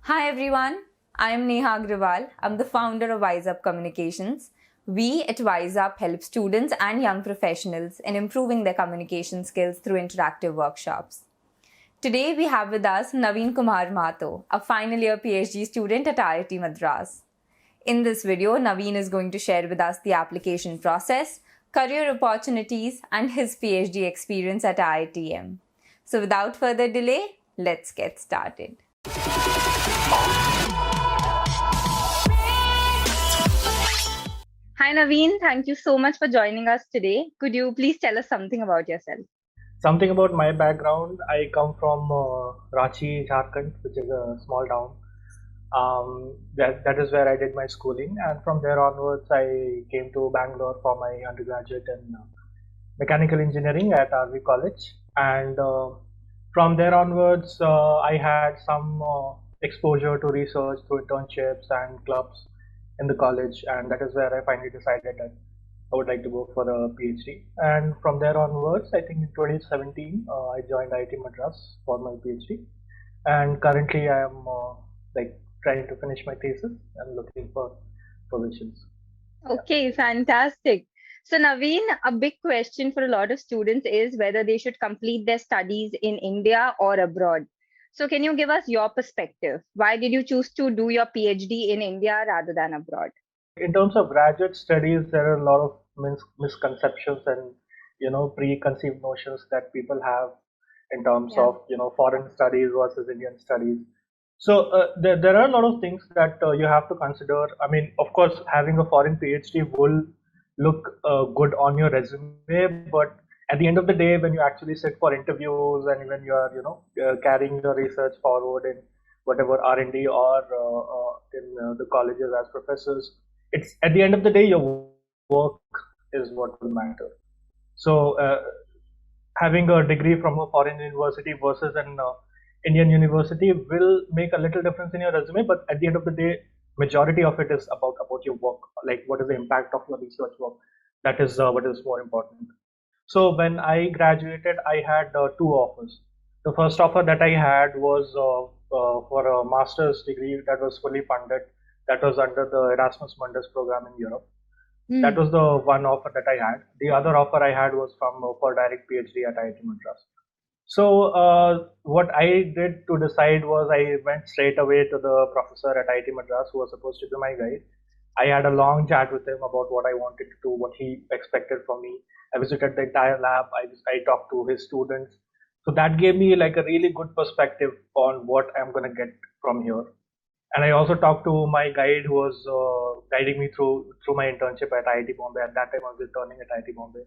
Hi everyone, I am Neha Agrawal. I'm the founder of WiseUp Communications. We at WiseUp help students and young professionals in improving their communication skills through interactive workshops. Today we have with us Naveen Kumar Mato, a final year PhD student at IIT Madras. In this video, Naveen is going to share with us the application process, career opportunities, and his PhD experience at IITM. So without further delay, let's get started. Hi Naveen, thank you so much for joining us today. Could you please tell us something about yourself? Something about my background. I come from Ranchi, Jharkhand, which is a small town. That is where I did my schooling, and from there onwards, I came to Bangalore for my undergraduate in mechanical engineering at RV College. And from there onwards, I had some exposure to research through internships and clubs in the college, and that is where I finally decided that I would like to go for a PhD. And from there onwards, I think in 2017, I joined IIT Madras for my PhD. And currently, I am like trying to finish my thesis and looking for positions. Yeah. Okay, fantastic. So Naveen, a big question for a lot of students is whether they should complete their studies in India or abroad. So can you give us your perspective? Why did you choose to do your PhD in India rather than abroad? In terms of graduate studies, there are a lot of misconceptions and preconceived notions that people have in terms Yeah. of foreign studies versus Indian studies. So there are a lot of things that you have to consider. I mean, of course, having a foreign PhD will look good on your resume, but at the end of the day, when you actually sit for interviews and when you are carrying your research forward in whatever R&D or in the colleges as professors, it's at the end of the day your work is what will matter. So having a degree from a foreign university versus an Indian university will make a little difference in your resume, but at the end of the day, majority of it is about your work, like what is the impact of your research work. That is what is more important. So when I graduated, I had two offers. The first offer that I had was for a master's degree that was fully funded. That was under the Erasmus Mundus program in Europe. That was the one offer that I had. The other offer I had was from for direct PhD at IIT Madras. So what I did to decide was I went straight away to the professor at IIT Madras who was supposed to be my guide. I had a long chat with him about what I wanted to do, what he expected from me. I visited the entire lab. I talked to his students. So that gave me like a really good perspective on what I'm going to get from here. And I also talked to my guide who was guiding me through my internship at IIT Bombay. At that time, I was interning at IIT Bombay,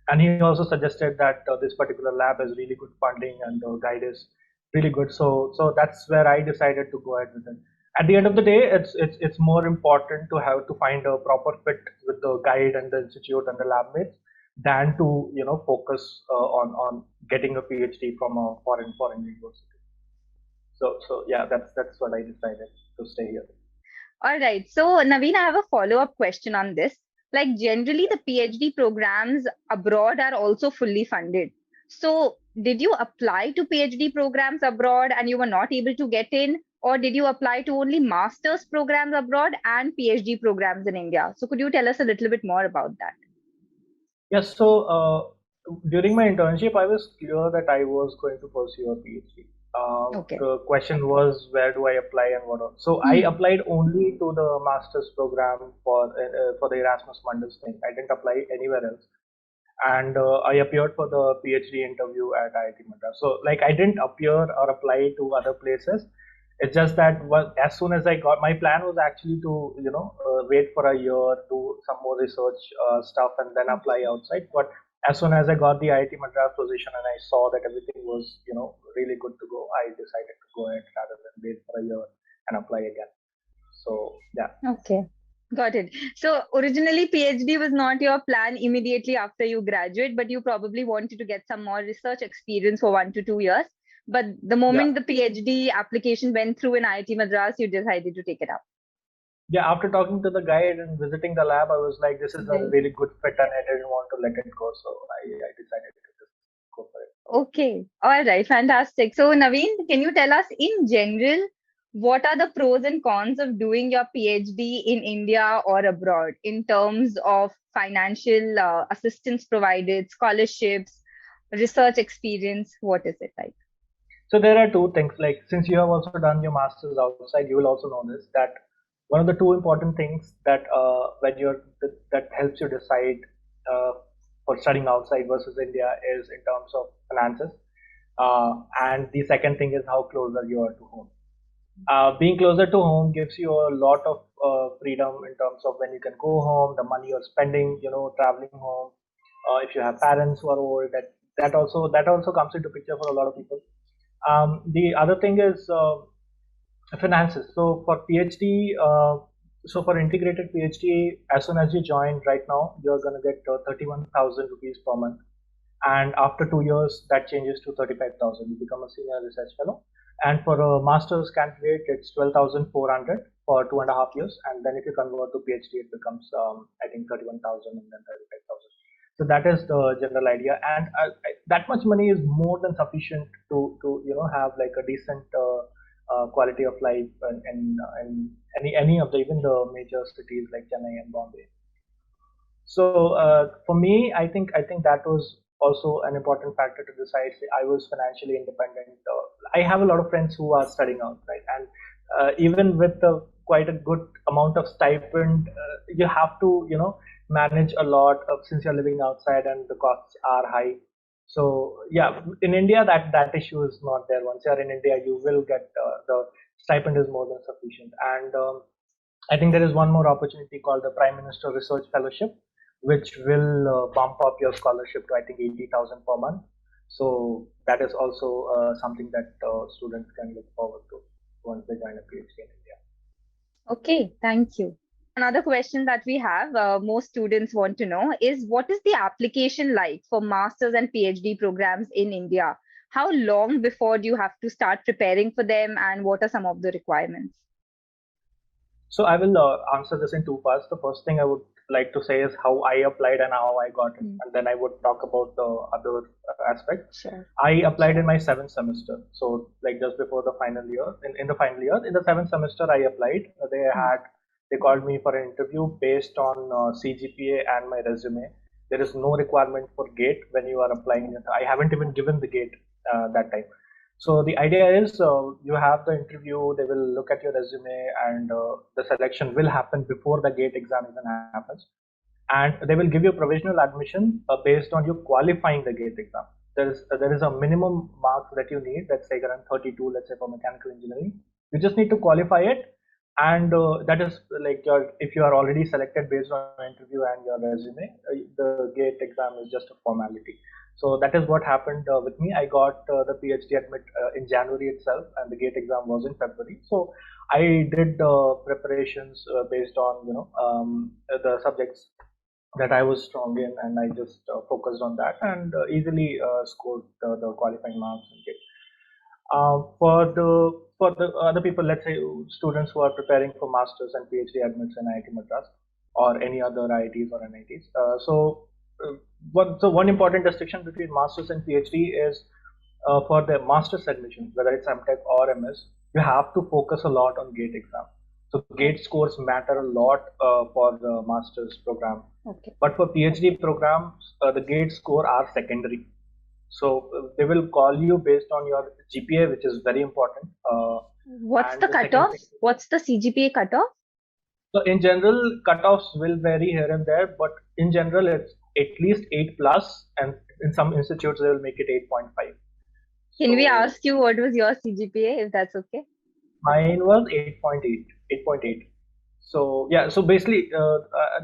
and he also suggested that this particular lab has really good funding and the guide is really good. So that's where I decided to go ahead with it. At the end of the day, it's more important to have to find a proper fit with the guide and the institute and the lab mates than to focus on getting a PhD from a foreign university. So yeah, that's what I decided to stay here. All right. So, Naveen, I have a follow-up question on this. Like, generally, the PhD programs abroad are also fully funded. So, did you apply to PhD programs abroad and you were not able to get in? Or did you apply to only master's programs abroad and PhD programs in India? So, could you tell us a little bit more about that? Yes, so during my internship, I was clear that I was going to pursue a PhD. Okay. The question was where do I apply and what else? So I Hmm. applied only to the master's program for the Erasmus Mundus thing. I didn't apply anywhere else, and I appeared for the PhD interview at IIT Madras. So like I didn't appear or apply to other places. It's just that as soon as I got my plan was actually to wait for a year, do some more research stuff, and then apply outside. But as soon as I got the IIT Madras position and I saw that everything was really good to go, I decided to go ahead rather than wait for a year and apply again. So yeah. Okay. Got it. So originally PhD was not your plan immediately after you graduate, but you probably wanted to get some more research experience for 1 to 2 years. But the Yeah. moment the PhD application went through in IIT Madras, you decided to take it up. Yeah, after talking to the guide and visiting the lab, I was like, this is a Right. really good fit and I didn't want to let it go. So I decided to just go for it. Okay. All right. Fantastic. So Naveen, can you tell us in general, what are the pros and cons of doing your PhD in India or abroad in terms of financial assistance provided, scholarships, research experience? What is it like? So there are two things. Like, since you have also done your masters outside, you will also know this, that one of the two important things that that helps you decide uh, for studying outside versus India is in terms of finances, and the second thing is how closer you are to home. Being closer to home gives you a lot of freedom in terms of when you can go home, the money you're spending, traveling home. If you have parents who are old, that also comes into picture for a lot of people. The other thing is finances. So for PhD, so for integrated PhD, as soon as you join right now, you're gonna get 31,000 rupees per month, and after 2 years, that changes to 35,000. You become a senior research fellow, and for a master's candidate, it's 12,400 for 2.5 years, and then if you convert to PhD, it becomes I think 31,000 and then 35,000. So that is the general idea, and that much money is more than sufficient to have like a decent quality of life in any of the even the major cities like Chennai and Bombay. So for me, I think that was also an important factor to decide. Say, I was financially independent. I have a lot of friends who are studying outside, and even with quite a good amount of stipend, you have to manage a lot of, since you're living outside and the costs are high. So yeah, in India that issue is not there. Once you're in India, you will get the stipend is more than sufficient, and I think there is one more opportunity called the Prime Minister Research Fellowship, which will bump up your scholarship to I think 80,000 per month. So that is also something that students can look forward to once they join a PhD in India. Okay, thank you. Another question that we have, most students want to know, is what is the application like for master's and PhD programs in India? How long before do you have to start preparing for them, and what are some of the requirements? So I will answer this in two parts. The first thing I would like to say is how I applied and how I got it, and then I would talk about the other aspect. Sure. I applied in my seventh semester, so like just before the final year. In the final year, in the seventh semester, I applied. They called me for an interview based on CGPA and my resume. There is no requirement for GATE when you are applying. I haven't even given the GATE that time. So the idea is you have the interview, they will look at your resume, and the selection will happen before the GATE exam even happens. And they will give you provisional admission based on you qualifying the GATE exam. There is a minimum marks that you need, let's say around 32, let's say for mechanical engineering. You just need to qualify it, and that is like if you are already selected based on your interview and your resume, the GATE exam is just a formality. So that is what happened with me. I got the PhD admit in January itself, and the GATE exam was in February. So I did preparations based on the subjects that I was strong in, and I just focused on that and easily scored the qualifying marks and GATE. For the other people, let's say students who are preparing for masters and PhD admits in IIT Madras or any other IITs or NITs. So one important distinction between masters and PhD is for the master's admission, whether it's MTech or MS, you have to focus a lot on GATE exam. So GATE scores matter a lot for the master's program. Okay. But for PhD programs, the GATE score are secondary. So they will call you based on your GPA, which is very important. What's And the the second cutoff? thing, What's the CGPA cutoff? so in general, cutoffs will vary here and there, but in general, it's at least 8 plus, and in some institutes they will make it 8.5. Can we So ask you what was your CGPA, if that's okay? mine was 8.8, 8.8. So yeah, so basically,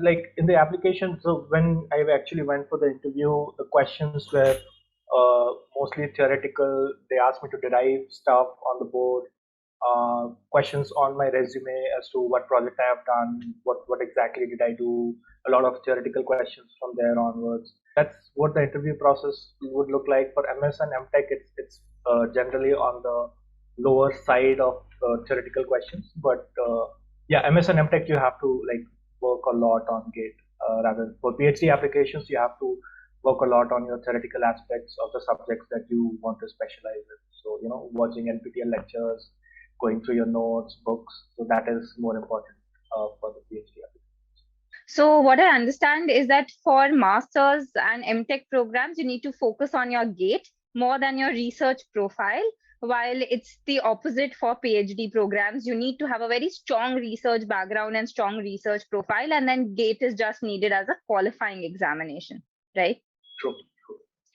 like in the application, so when I actually went for the interview, the questions were mostly theoretical. They asked me to derive stuff on the board, questions on my resume as to what project I have done, what exactly did I do. A lot of theoretical questions from there onwards. That's what the interview process would look like. For MS and MTech, it's generally on the lower side of theoretical questions, but yeah, MS and MTech you have to like work a lot on GATE. Rather for PhD applications, you have to work a lot on your theoretical aspects of the subjects that you want to specialize in. So watching NPTEL lectures, going through your notes, books. So that is more important for the PhD. So what I understand is that for masters and MTech programs, you need to focus on your GATE more than your research profile, while it's the opposite for PhD programs. You need to have a very strong research background and strong research profile, and then GATE is just needed as a qualifying examination, right? True.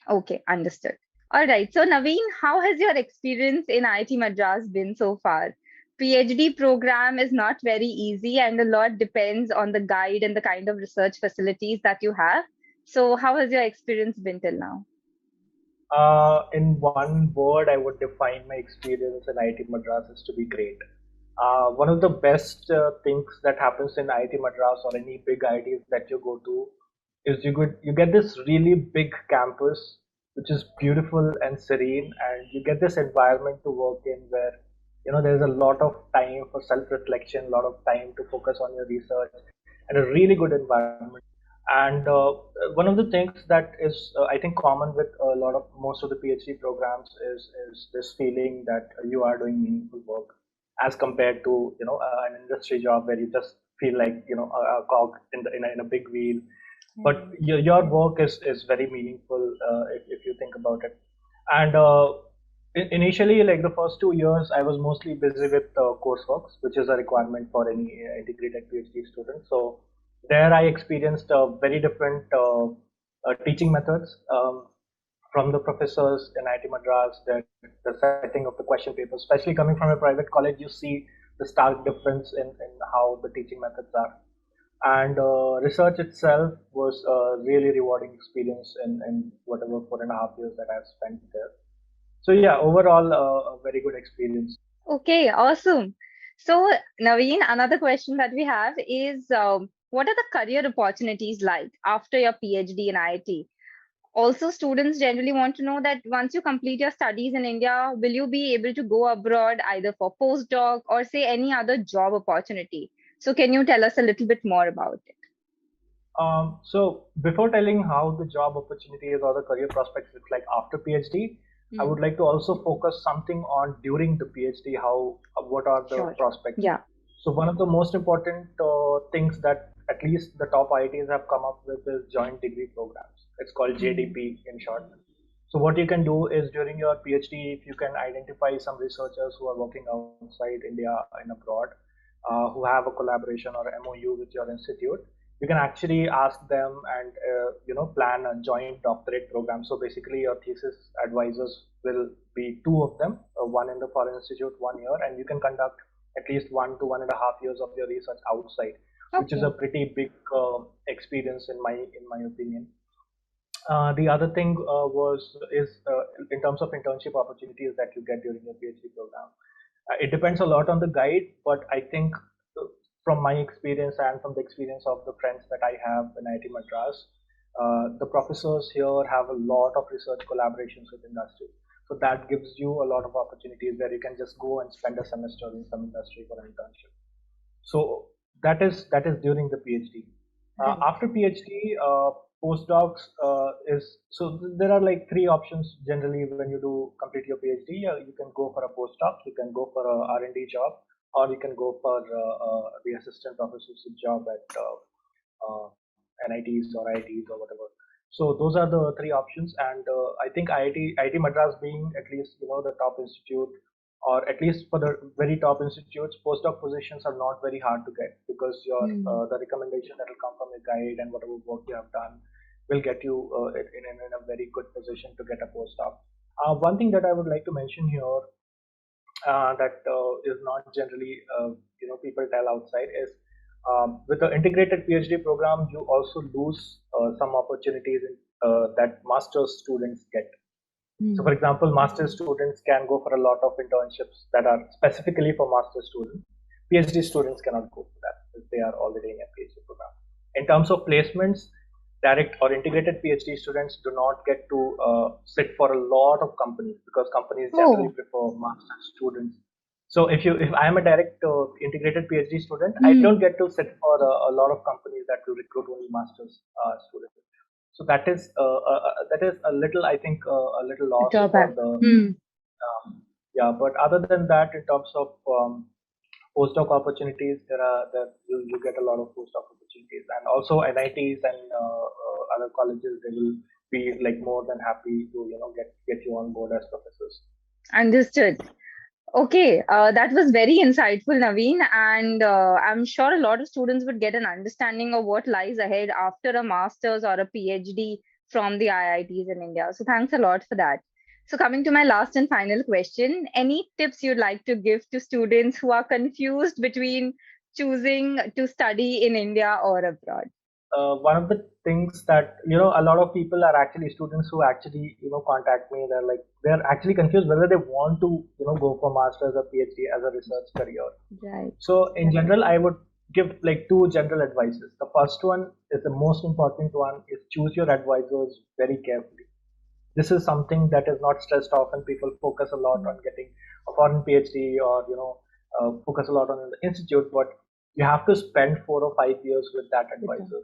Okay, understood. All right. So, Naveen, how has your experience in IIT Madras been so far? PhD program is not very easy, and a lot depends on the guide and the kind of research facilities that you have. So, how has your experience been till now? In one word, I would define my experience in IIT Madras is to be great. One of the best things that happens in IIT Madras or any big IITs that you go to is you get this really big campus which is beautiful and serene, and you get this environment to work in where there's a lot of time for self-reflection, a lot of time to focus on your research, and a really good environment. And one of the things that is, I think, common with a lot of most of the PhD programs is this feeling that you are doing meaningful work, as compared to an industry job where you just feel like a cog in a big wheel. But your work is very meaningful if you think about it. And initially, like the first 2 years, I was mostly busy with coursework, which is a requirement for any integrated PhD student. So there I experienced very different teaching methods from the professors in IIT Madras, the setting of the question papers, especially coming from a private college, you see the stark difference in how the teaching methods are. And research itself was a really rewarding experience in whatever 4.5 years that I've spent there. So yeah, overall, a very good experience. Okay, awesome. So, Naveen, another question that we have is what are the career opportunities like after your PhD in IIT? Also, students generally want to know that once you complete your studies in India, will you be able to go abroad either for postdoc or say any other job opportunity? So, can you tell us a little bit more about it? So before telling how the job opportunities or the career prospects look like after PhD, I would like to also focus something on during the PhD, what are the Sure. prospects. Yeah. So one of the most important things that at least the top IITs have come up with is joint degree programs. It's called JDP in short. So what you can do is during your PhD, if you can identify some researchers who are working outside India and abroad, who have a collaboration or MOU with your institute, you can actually ask them and plan a joint doctorate program. So basically, your thesis advisors will be two of them, one in the foreign institute 1 year, and you can conduct at least 1 to 1.5 years of your research outside, which is a pretty big experience in my opinion. The other thing is in terms of internship opportunities that you get during your PhD program. It depends a lot on the guide, but I think from my experience and from the experience of the friends that I have in IIT Madras, the professors here have a lot of research collaborations with industry. So that gives you a lot of opportunities where you can just go and spend a semester in some industry for an internship. So that is during the PhD. After PhD, postdocs is so there are like three options generally when you do complete your PhD. You can go for a postdoc, you can go for a R&D job, or you can go for the assistant professorship job at NITs or IITs or whatever. So those are the three options, and I think IIT Madras being at least the top institute, or at least for the very top institutes, postdoc positions are not very hard to get because the recommendation that will come from your guide and whatever work you have done will get you in a very good position to get a postdoc. One thing that I would like to mention here that is not generally people tell outside is with the integrated PhD program you also lose some opportunities that master's students get. So, for example, master's students can go for a lot of internships that are specifically for master's students. PhD students cannot go for that if they are already in a PhD program. In terms of placements, direct or integrated PhD students do not get to sit for a lot of companies because companies generally prefer master's students. So if I am a direct integrated PhD student, I don't get to sit for a lot of companies that will recruit only master's students. So that is a little, I think, a little loss for the Yeah, but other than that, in terms of postdoc opportunities, you get a lot of postdoc opportunities, and also NITs and other colleges, they will be like more than happy to get you on board as professors. Understood. Okay, that was very insightful, Naveen, and I'm sure a lot of students would get an understanding of what lies ahead after a master's or a PhD from the IITs in India. So thanks a lot for that. So coming to my last and final question, any tips you'd like to give to students who are confused between choosing to study in India or abroad? One of the things that a lot of people are actually students who actually contact me. They're actually confused whether they want to go for masters or PhD as a research career. Right. So in general, I would give like two general advices. The first one is the most important one: is choose your advisors very carefully. This is something that is not stressed often. People focus a lot on getting a foreign PhD, or focus a lot on the institute, but you have to spend 4 or 5 years with that advisor.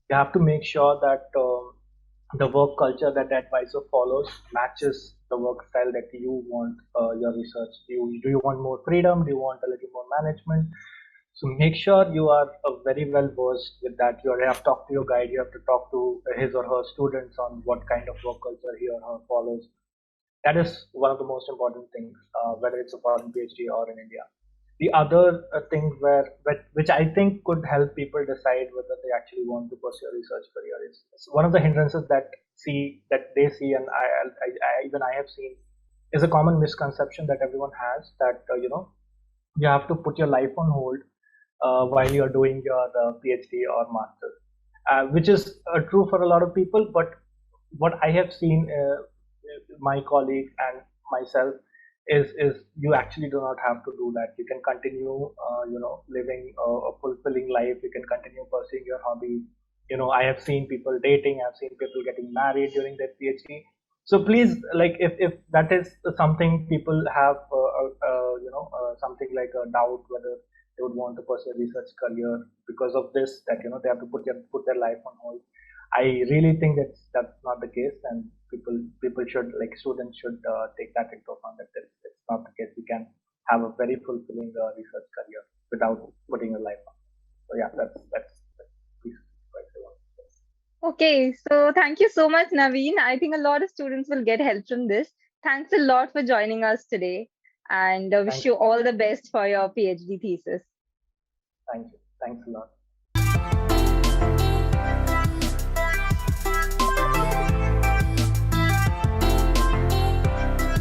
You have to make sure that the work culture that the advisor follows matches the work style that you want your research. Do you want more freedom? Do you want a little more management? So make sure you are very well versed with that. You have to talk to your guide. You have to talk to his or her students on what kind of work culture he or her follows. That is one of the most important things, whether it's a foreign PhD or in India. The other thing which I think could help people decide whether they actually want to pursue a research career is one of the hindrances that they see, and even I have seen, is a common misconception that everyone has, that you have to put your life on hold while you're doing your PhD or master's, which is true for a lot of people. But what I have seen, my colleagues and myself, is you actually do not have to do that. You can continue, living a fulfilling life. You can continue pursuing your hobby. I have seen people dating. I've seen people getting married during their PhD. So please, like, if that is something people have, something like a doubt whether they would want to pursue a research career because of this, that they have to put their life on hold. I really think that's not the case, and people should, like, students should take that into account, that it's not the case. You can have a very fulfilling research career without putting your life on. So yeah, that's please, quite the one. Okay, so thank you so much, Naveen. I think a lot of students will get help from this. Thanks a lot for joining us today, and wish Thank you you, all the best for your PhD thesis. thank you, thanks a lot.